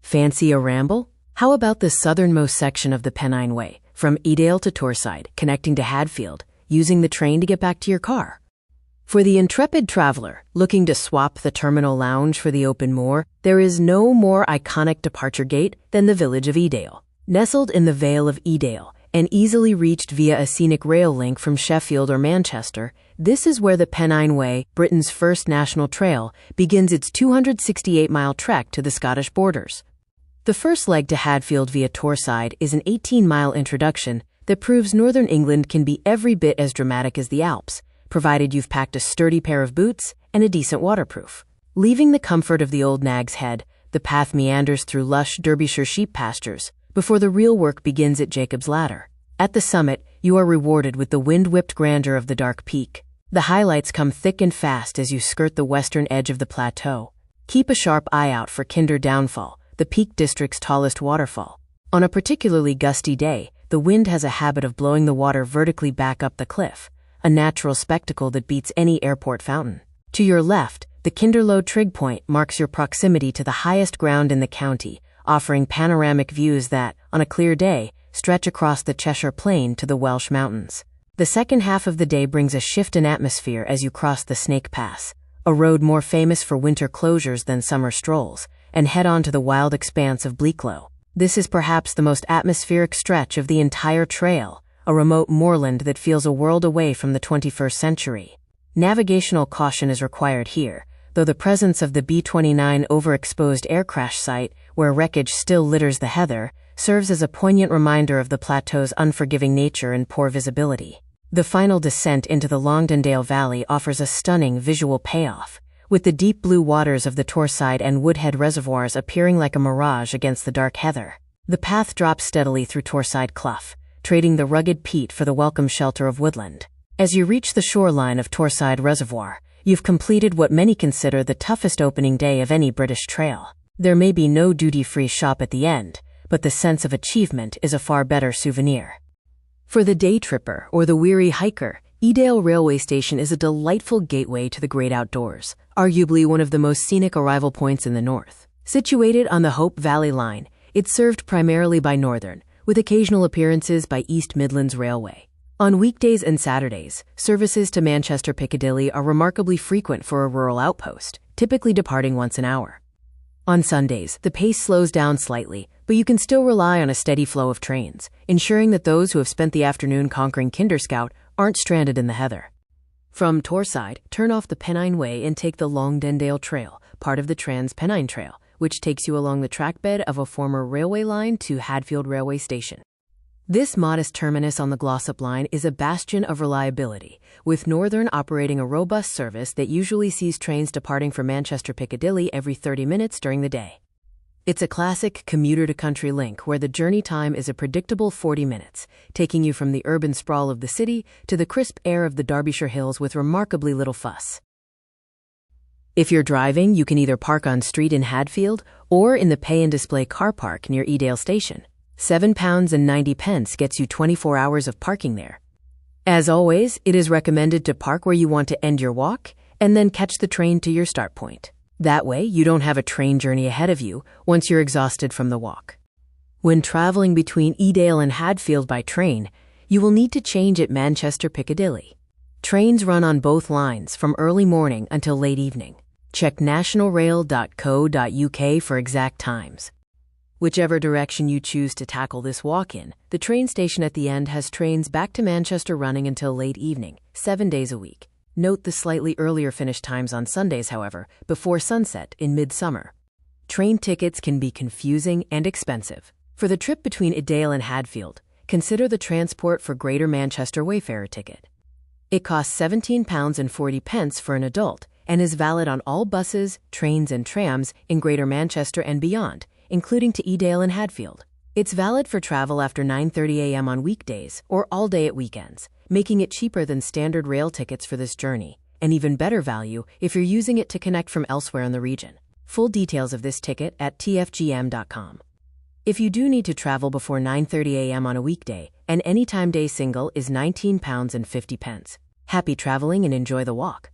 Fancy a ramble? How about the southernmost section of the Pennine Way, from Edale to Torside, connecting to Hadfield, using the train to get back to your car? For the intrepid traveler looking to swap the terminal lounge for the open moor, there is no more iconic departure gate than the village of Edale. Nestled in the Vale of Edale and easily reached via a scenic rail link from Sheffield or Manchester, this is where the Pennine Way, Britain's first national trail, begins its 268-mile trek to the Scottish borders. The first leg to Hadfield via Torside is an 18-mile introduction that proves northern England can be every bit as dramatic as the Alps, provided you've packed a sturdy pair of boots and a decent waterproof. Leaving the comfort of the old Nag's Head, the path meanders through lush Derbyshire sheep pastures before the real work begins at Jacob's Ladder. At the summit, you are rewarded with the wind-whipped grandeur of the dark peak. The highlights come thick and fast as you skirt the western edge of the plateau. Keep a sharp eye out for Kinder Downfall, the Peak District's tallest waterfall. On a particularly gusty day, the wind has a habit of blowing the water vertically back up the cliff, a natural spectacle that beats any airport fountain. To your left, the Kinderlow Trig Point marks your proximity to the highest ground in the county, offering panoramic views that, on a clear day, stretch across the Cheshire Plain to the Welsh Mountains. The second half of the day brings a shift in atmosphere as you cross the Snake Pass, a road more famous for winter closures than summer strolls, and head on to the wild expanse of Bleaklow. This is perhaps the most atmospheric stretch of the entire trail, a remote moorland that feels a world away from the 21st century. Navigational caution is required here, though the presence of the B-29 overexposed air crash site, where wreckage still litters the heather, serves as a poignant reminder of the plateau's unforgiving nature and poor visibility. The final descent into the Longdendale Valley offers a stunning visual payoff, with the deep blue waters of the Torside and Woodhead reservoirs appearing like a mirage against the dark heather. The path drops steadily through Torside Clough, trading the rugged peat for the welcome shelter of woodland. As you reach the shoreline of Torside Reservoir, you've completed what many consider the toughest opening day of any British trail. There may be no duty-free shop at the end, but the sense of achievement is a far better souvenir. For the day tripper or the weary hiker, Edale Railway Station is a delightful gateway to the great outdoors, arguably one of the most scenic arrival points in the north. Situated on the Hope Valley Line, it's served primarily by Northern, with occasional appearances by East Midlands Railway. On weekdays and Saturdays, services to Manchester Piccadilly are remarkably frequent for a rural outpost, typically departing once an hour. On Sundays, the pace slows down slightly, but you can still rely on a steady flow of trains, ensuring that those who have spent the afternoon conquering Kinderscout aren't stranded in the heather. From Torside, turn off the Pennine Way and take the Longdendale Trail, part of the Trans-Pennine Trail, which takes you along the trackbed of a former railway line to Hadfield Railway Station. This modest terminus on the Glossop Line is a bastion of reliability, with Northern operating a robust service that usually sees trains departing from Manchester Piccadilly every 30 minutes during the day. It's a classic commuter-to-country link where the journey time is a predictable 40 minutes, taking you from the urban sprawl of the city to the crisp air of the Derbyshire hills with remarkably little fuss. If you're driving, you can either park on street in Hadfield or in the pay and display car park near Edale Station. £7.90 gets you 24 hours of parking there. As always, it is recommended to park where you want to end your walk and then catch the train to your start point. That way, you don't have a train journey ahead of you once you're exhausted from the walk. When traveling between Edale and Hadfield by train, you will need to change at Manchester Piccadilly. Trains run on both lines from early morning until late evening. Check nationalrail.co.uk for exact times. Whichever direction you choose to tackle this walk in, the train station at the end has trains back to Manchester running until late evening, 7 days a week. Note the slightly earlier finish times on Sundays, however, before sunset in midsummer. Train tickets can be confusing and expensive. For the trip between Edale and Hadfield, consider the Transport for Greater Manchester Wayfarer ticket. It costs £17.40 for an adult and is valid on all buses, trains and trams in Greater Manchester and beyond, including to Edale and Hadfield. It's valid for travel after 9:30 a.m. on weekdays or all day at weekends, making it cheaper than standard rail tickets for this journey, and even better value if you're using it to connect from elsewhere in the region. Full details of this ticket at tfgm.com. If you do need to travel before 9:30 a.m. on a weekday, an anytime day single is £19.50. Happy traveling and enjoy the walk.